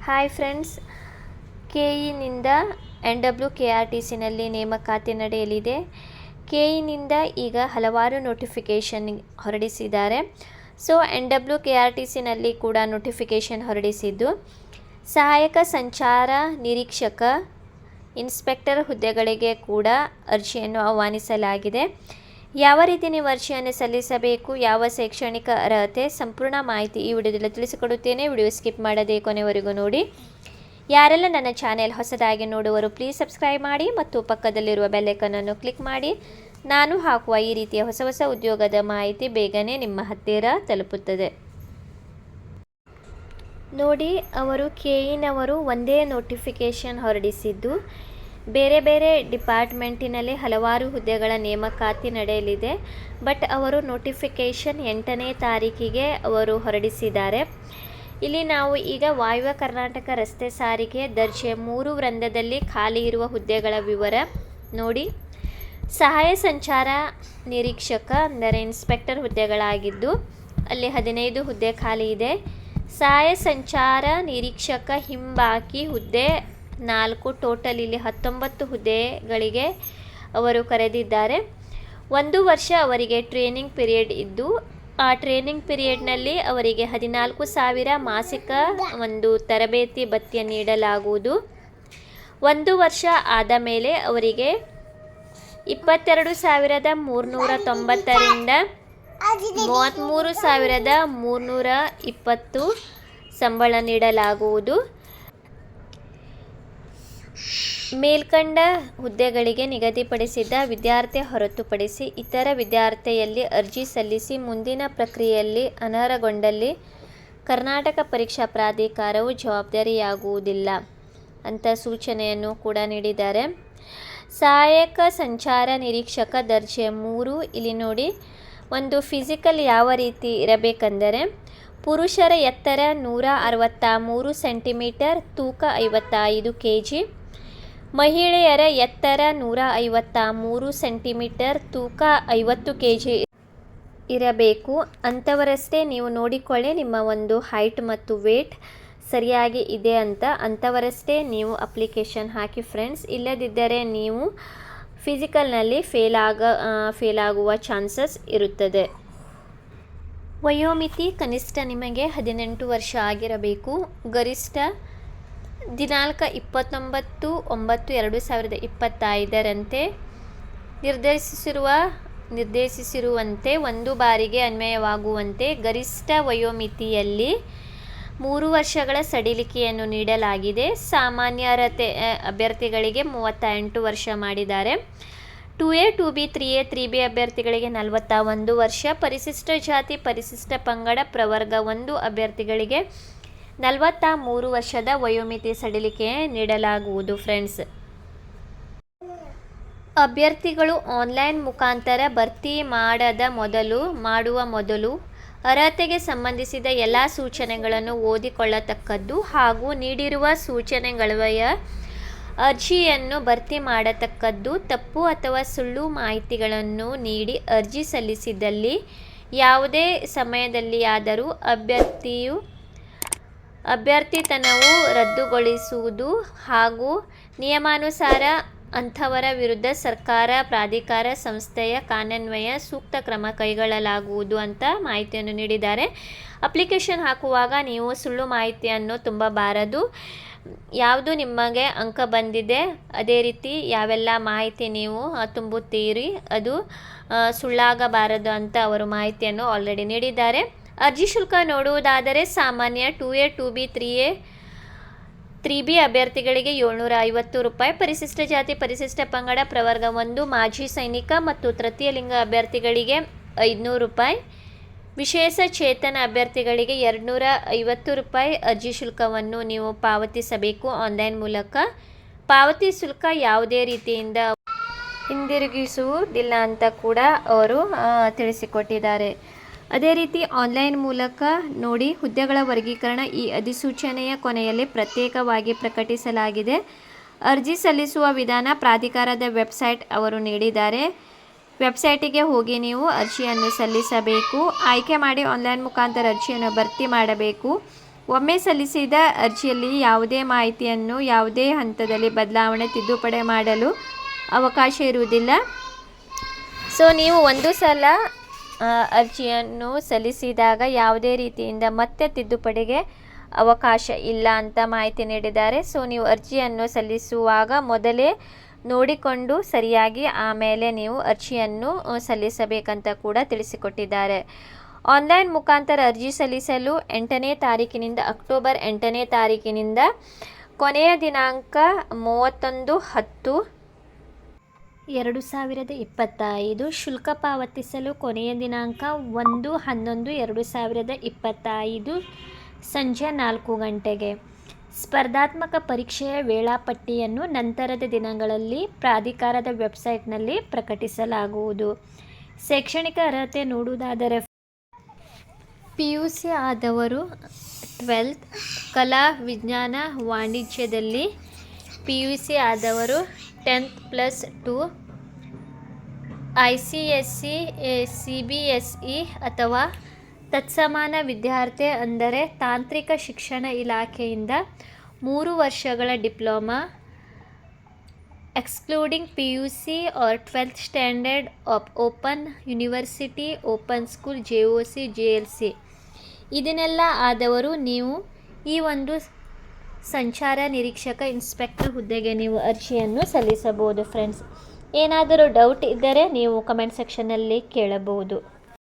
Hi friends, ಕೆಇನಿಂದ NWKRTCನಲ್ಲಿ ನೇಮಕಾತಿ ನಡೆಯಲಿದೆ. ಕೆಇನಿಂದ ಈಗ ಹಲವಾರು ನೋಟಿಫಿಕೇಷನ್ ಹೊರಡಿಸಿದ್ದಾರೆ. ಸೊ NWKRTCನಲ್ಲಿ ಕೂಡ ನೋಟಿಫಿಕೇಷನ್ ಹೊರಡಿಸಿದ್ದು ಸಹಾಯಕ ಸಂಚಾರ ನಿರೀಕ್ಷಕ ಇನ್ಸ್ಪೆಕ್ಟರ್ ಹುದ್ದೆಗಳಿಗೆ ಕೂಡ ಅರ್ಜಿಯನ್ನು ಆಹ್ವಾನಿಸಲಾಗಿದೆ. ಯಾವ ರೀತಿ ನೀವು ಅರ್ಜಿಯನ್ನು ಸಲ್ಲಿಸಬೇಕು, ಯಾವ ಶೈಕ್ಷಣಿಕ ಅರ್ಹತೆ, ಸಂಪೂರ್ಣ ಮಾಹಿತಿ ಈ ವಿಡಿಯೋದಲ್ಲಿ ತಿಳಿಸಿಕೊಡುತ್ತೇನೆ. ವಿಡಿಯೋ ಸ್ಕಿಪ್ ಮಾಡದೆ ಕೊನೆವರೆಗೂ ನೋಡಿ. ಯಾರೆಲ್ಲ ನನ್ನ ಚಾನೆಲ್ ಹೊಸದಾಗಿ ನೋಡುವರು ಪ್ಲೀಸ್ ಸಬ್ಸ್ಕ್ರೈಬ್ ಮಾಡಿ ಮತ್ತು ಪಕ್ಕದಲ್ಲಿರುವ ಬೆಲ್ ಐಕಾನ್ ಅನ್ನು ಕ್ಲಿಕ್ ಮಾಡಿ. ನಾನು ಹಾಕುವ ಈ ರೀತಿಯ ಹೊಸ ಹೊಸ ಉದ್ಯೋಗದ ಮಾಹಿತಿ ಬೇಗನೆ ನಿಮ್ಮ ಹತ್ತಿರ ತಲುಪುತ್ತದೆ. ನೋಡಿ, ಅವರು ಕೆಇನವರು ಒಂದೇ ನೋಟಿಫಿಕೇಷನ್ ಹೊರಡಿಸಿದ್ದು ಬೇರೆ ಬೇರೆ ಡಿಪಾರ್ಟ್ಮೆಂಟಿನಲ್ಲಿ ಹಲವಾರು ಹುದ್ದೆಗಳ ನೇಮಕಾತಿ ನಡೆಯಲಿದೆ. ಬಟ್ ಅವರು ನೋಟಿಫಿಕೇಷನ್ 8ನೇ ತಾರೀಕಿಗೆ ಅವರು ಹೊರಡಿಸಿದ್ದಾರೆ. ಇಲ್ಲಿ ನಾವು ಈಗ ವಾಯುವ್ಯ ಕರ್ನಾಟಕ ರಸ್ತೆ ಸಾರಿಗೆ ದರ್ಜೆ 3 ವೃಂದದಲ್ಲಿ ಖಾಲಿ ಇರುವ ಹುದ್ದೆಗಳ ವಿವರ ನೋಡಿ. ಸಹಾಯ ಸಂಚಾರ ನಿರೀಕ್ಷಕ ಅಂದರೆ ಇನ್ಸ್ಪೆಕ್ಟರ್ ಹುದ್ದೆಗಳಾಗಿದ್ದು ಅಲ್ಲಿ 15 ಹುದ್ದೆ ಖಾಲಿ ಇದೆ. ಸಹಾಯ ಸಂಚಾರ ನಿರೀಕ್ಷಕ ಹಿಂಬಾಕಿ ಹುದ್ದೆ 4, ಟೋಟಲ್ ಇಲ್ಲಿ 19 ಹುದ್ದೆಗಳಿಗೆ ಅವರು ಕರೆದಿದ್ದಾರೆ. 1 ವರ್ಷ ಅವರಿಗೆ ಟ್ರೈನಿಂಗ್ ಪೀರಿಯಡ್ ಇದ್ದು ಆ ಟ್ರೈನಿಂಗ್ ಪೀರಿಯಡ್ನಲ್ಲಿ ಅವರಿಗೆ 14,000 ಮಾಸಿಕ ಒಂದು ತರಬೇತಿ ಭತ್ಯೆ ನೀಡಲಾಗುವುದು. 1 ವರ್ಷ ಆದ ಮೇಲೆ ಅವರಿಗೆ 22,390 ರಿಂದ 33,320 ಸಂಬಳ ನೀಡಲಾಗುವುದು. ಮೇಲ್ಕಂಡ ಹುದ್ದೆಗಳಿಗೆ ನಿಗದಿಪಡಿಸಿದ ವಿದ್ಯಾರ್ಥಿ ಹೊರತುಪಡಿಸಿ ಇತರ ವಿದ್ಯಾರ್ಥಿಯಲ್ಲಿ ಅರ್ಜಿ ಸಲ್ಲಿಸಿ ಮುಂದಿನ ಪ್ರಕ್ರಿಯೆಯಲ್ಲಿ ಅನರ್ಹಗೊಂಡಲ್ಲಿ ಕರ್ನಾಟಕ ಪರೀಕ್ಷಾ ಪ್ರಾಧಿಕಾರವು ಜವಾಬ್ದಾರಿಯಾಗುವುದಿಲ್ಲ ಅಂತ ಸೂಚನೆಯನ್ನು ಕೂಡ ನೀಡಿದ್ದಾರೆ. ಸಹಾಯಕ ಸಂಚಾರ ನಿರೀಕ್ಷಕ ದರ್ಜೆ 3 ಇಲ್ಲಿ ನೋಡಿ, ಒಂದು ಫಿಸಿಕಲ್ ಯಾವ ರೀತಿ ಇರಬೇಕೆಂದರೆ ಪುರುಷರ ಎತ್ತರ 163 ಸೆಂಟಿಮೀಟರ್, ತೂಕ 55 kg. ಮಹಿಳೆಯರ ಎತ್ತರ 153 ಸೆಂಟಿಮೀಟರ್, ತೂಕ 50 kg ಇರಬೇಕು. ಅಂಥವರಷ್ಟೇ ನೀವು ನೋಡಿಕೊಳ್ಳಿ ನಿಮ್ಮ ಒಂದು ಹೈಟ್ ಮತ್ತು ವೇಟ್ ಸರಿಯಾಗಿ ಇದೆ ಅಂತ. ಅಂಥವರಷ್ಟೇ ನೀವು ಅಪ್ಲಿಕೇಶನ್ ಹಾಕಿ ಫ್ರೆಂಡ್ಸ್. ಇಲ್ಲದಿದ್ದರೆ ನೀವು ಫಿಸಿಕಲ್ನಲ್ಲಿ ಫೇಲ್ ಆಗುವ ಚಾನ್ಸಸ್ ಇರುತ್ತದೆ. ವಯೋಮಿತಿ ಕನಿಷ್ಠ ನಿಮಗೆ 18 ವರ್ಷ ಆಗಿರಬೇಕು. ಗರಿಷ್ಠ ದಿನಾಂಕ 29/9/2025 ನಿರ್ದೇಶಿಸಿರುವಂತೆ ಒಂದು ಬಾರಿಗೆ ಅನ್ವಯವಾಗುವಂತೆ ಗರಿಷ್ಠ ವಯೋಮಿತಿಯಲ್ಲಿ 3 ವರ್ಷಗಳ ಸಡಿಲಿಕೆಯನ್ನು ನೀಡಲಾಗಿದೆ. ಸಾಮಾನ್ಯ ಅರ್ಹತೆ ಅಭ್ಯರ್ಥಿಗಳಿಗೆ 38 ವರ್ಷ ಮಾಡಿದ್ದಾರೆ. 2A 2B 3A 3B ಅಭ್ಯರ್ಥಿಗಳಿಗೆ 41 ವರ್ಷ. ಪರಿಶಿಷ್ಟ ಜಾತಿ ಪರಿಶಿಷ್ಟ ಪಂಗಡ ಪ್ರವರ್ಗ 1 ಅಭ್ಯರ್ಥಿಗಳಿಗೆ 43 ವರ್ಷದ ವಯೋಮಿತಿ ಸಡಿಲಿಕೆ ನೀಡಲಾಗುವುದು ಫ್ರೆಂಡ್ಸ್. ಅಭ್ಯರ್ಥಿಗಳು ಆನ್ಲೈನ್ ಮುಖಾಂತರ ಭರ್ತಿ ಮಾಡುವ ಮೊದಲು ಅರ್ಹತೆಗೆ ಸಂಬಂಧಿಸಿದ ಎಲ್ಲ ಸೂಚನೆಗಳನ್ನು ಓದಿಕೊಳ್ಳತಕ್ಕದ್ದು ಹಾಗೂ ನೀಡಿರುವ ಸೂಚನೆಗಳನ್ವಯ ಅರ್ಜಿಯನ್ನು ಭರ್ತಿ ಮಾಡತಕ್ಕದ್ದು. ತಪ್ಪು ಅಥವಾ ಸುಳ್ಳು ಮಾಹಿತಿಗಳನ್ನು ನೀಡಿ ಅರ್ಜಿ ಸಲ್ಲಿಸಿದಲ್ಲಿ ಯಾವುದೇ ಸಮಯದಲ್ಲಿಯಾದರೂ ಅಭ್ಯರ್ಥಿತನವು ರದ್ದುಗೊಳಿಸುವುದು ಹಾಗೂ ನಿಯಮಾನುಸಾರ ಅಂಥವರ ವಿರುದ್ಧ ಸರ್ಕಾರ, ಪ್ರಾಧಿಕಾರ, ಸಂಸ್ಥೆಯ ಕಾನೂನನ್ವಯ ಸೂಕ್ತ ಕ್ರಮ ಕೈಗೊಳ್ಳಲಾಗುವುದು ಅಂತ ಮಾಹಿತಿಯನ್ನು ನೀಡಿದ್ದಾರೆ. ಅಪ್ಲಿಕೇಶನ್ ಹಾಕುವಾಗ ನೀವು ಸುಳ್ಳು ಮಾಹಿತಿಯನ್ನು ತುಂಬಬಾರದು. ಯಾವುದು ನಿಮಗೆ ಅಂಕ ಬಂದಿದೆ ಅದೇ ರೀತಿ ಯಾವೆಲ್ಲ ಮಾಹಿತಿ ನೀವು ತುಂಬುತ್ತೀರಿ ಅದು ಸುಳ್ಳಾಗಬಾರದು ಅಂತ ಅವರು ಮಾಹಿತಿಯನ್ನು ಆಲ್ರೆಡಿ ನೀಡಿದ್ದಾರೆ. ಅರ್ಜಿ ಶುಲ್ಕ ನೋಡುವುದಾದರೆ ಸಾಮಾನ್ಯ 2A 2B 3A 3B ಅಭ್ಯರ್ಥಿಗಳಿಗೆ 750 ರೂಪಾಯಿ. ಪರಿಶಿಷ್ಟ ಜಾತಿ ಪರಿಶಿಷ್ಟ ಪಂಗಡ ಪ್ರವರ್ಗ 1 ಮಾಜಿ ಸೈನಿಕ ಮತ್ತು ತೃತೀಯ ಲಿಂಗ ಅಭ್ಯರ್ಥಿಗಳಿಗೆ 500 ರೂಪಾಯಿ. ವಿಶೇಷ ಚೇತನ ಅಭ್ಯರ್ಥಿಗಳಿಗೆ 250 ರೂಪಾಯಿ ಅರ್ಜಿ ಶುಲ್ಕವನ್ನು ನೀವು ಪಾವತಿಸಬೇಕು ಆನ್ಲೈನ್ ಮೂಲಕ. ಪಾವತಿ ಶುಲ್ಕ ಯಾವುದೇ ರೀತಿಯಿಂದ ಹಿಂದಿರುಗಿಸುವುದಿಲ್ಲ ಅಂತ ಕೂಡ ಅವರು ತಿಳಿಸಿಕೊಟ್ಟಿದ್ದಾರೆ. ಅದೇ ರೀತಿ ಆನ್ಲೈನ್ ಮೂಲಕ ನೋಡಿ ಹುದ್ದೆಗಳ ವರ್ಗೀಕರಣ ಈ ಅಧಿಸೂಚನೆಯ ಕೊನೆಯಲ್ಲಿ ಪ್ರತ್ಯೇಕವಾಗಿ ಪ್ರಕಟಿಸಲಾಗಿದೆ. ಅರ್ಜಿ ಸಲ್ಲಿಸುವ ವಿಧಾನ ಪ್ರಾಧಿಕಾರದ ವೆಬ್ಸೈಟ್ ಅವರು ನೀಡಿದ್ದಾರೆ. ವೆಬ್ಸೈಟಿಗೆ ಹೋಗಿ ನೀವು ಅರ್ಜಿಯನ್ನು ಸಲ್ಲಿಸಬೇಕು. ಆಯ್ಕೆ ಮಾಡಿ ಆನ್ಲೈನ್ ಮುಖಾಂತರ ಅರ್ಜಿಯನ್ನು ಭರ್ತಿ ಮಾಡಬೇಕು. ಒಮ್ಮೆ ಸಲ್ಲಿಸಿದ ಅರ್ಜಿಯಲ್ಲಿ ಯಾವುದೇ ಮಾಹಿತಿಯನ್ನು ಯಾವುದೇ ಹಂತದಲ್ಲಿ ಬದಲಾವಣೆ ತಿದ್ದುಪಡಿ ಮಾಡಲು ಅವಕಾಶ ಇರುವುದಿಲ್ಲ. ಸೊ ನೀವು ಒಂದು ಸಲ ಅರ್ಜಿಯನ್ನು ಸಲ್ಲಿಸಿದಾಗ ಯಾವುದೇ ರೀತಿಯಿಂದ ಮತ್ತೆ ತಿದ್ದುಪಡಿಗೆ ಅವಕಾಶ ಇಲ್ಲ ಅಂತ ಮಾಹಿತಿ ನೀಡಿದ್ದಾರೆ. ಸೊ ನೀವು ಅರ್ಜಿಯನ್ನು ಸಲ್ಲಿಸುವಾಗ ಮೊದಲೇ ನೋಡಿಕೊಂಡು ಸರಿಯಾಗಿ ಆಮೇಲೆ ನೀವು ಅರ್ಜಿಯನ್ನು ಸಲ್ಲಿಸಬೇಕಂತ ಕೂಡ ತಿಳಿಸಿಕೊಟ್ಟಿದ್ದಾರೆ. ಆನ್ಲೈನ್ ಮುಖಾಂತರ ಅರ್ಜಿ ಸಲ್ಲಿಸಲು 8ನೇ ತಾರೀಕಿನಿಂದ ಅಕ್ಟೋಬರ್ 8ನೇ ತಾರೀಕಿನಿಂದ ಕೊನೆಯ ದಿನಾಂಕ 31/10/2025. ಶುಲ್ಕ ಪಾವತಿಸಲು ಕೊನೆಯ ದಿನಾಂಕ 1/11/2025 ಸಂಜೆ 4 ಗಂಟೆಗೆ. ಸ್ಪರ್ಧಾತ್ಮಕ ಪರೀಕ್ಷೆಯ ವೇಳಾಪಟ್ಟಿಯನ್ನು ನಂತರದ ದಿನಗಳಲ್ಲಿ ಪ್ರಾಧಿಕಾರದ ವೆಬ್ಸೈಟ್ನಲ್ಲಿ ಪ್ರಕಟಿಸಲಾಗುವುದು. ಶೈಕ್ಷಣಿಕ ಅರ್ಹತೆ ನೋಡುವುದಾದರೆ PUC ಆದವರು 12th ಕಲಾ ವಿಜ್ಞಾನ ವಾಣಿಜ್ಯದಲ್ಲಿ, PUC ಆದವರು 10th+2, ICSE CBSE ಅಥವಾ ತತ್ಸಮಾನ ವಿದ್ಯಾರ್ಥಿ ಅಂದರೆ ತಾಂತ್ರಿಕ ಶಿಕ್ಷಣ ಇಲಾಖೆಯಿಂದ 3 ವರ್ಷಗಳ diploma excluding PUC or 12th standard of open university, open school, JOC, JLC ಇದನ್ನೆಲ್ಲ ಆದವರು ನೀವು ಈ ಒಂದು ಸಂಚಾರ ನಿರೀಕ್ಷಕ ಇನ್ಸ್ಪೆಕ್ಟರ್ ಹುದ್ದೆಗೆ ನೀವು ಅರ್ಜಿಯನ್ನು ಸಲ್ಲಿಸಬಹುದು ಫ್ರೆಂಡ್ಸ್. ಏನಾದರೂ ಡೌಟ್ ಇದ್ದರೆ ನೀವು ಕಮೆಂಟ್ ಸೆಕ್ಷನ್ನಲ್ಲಿ ಕೇಳಬಹುದು.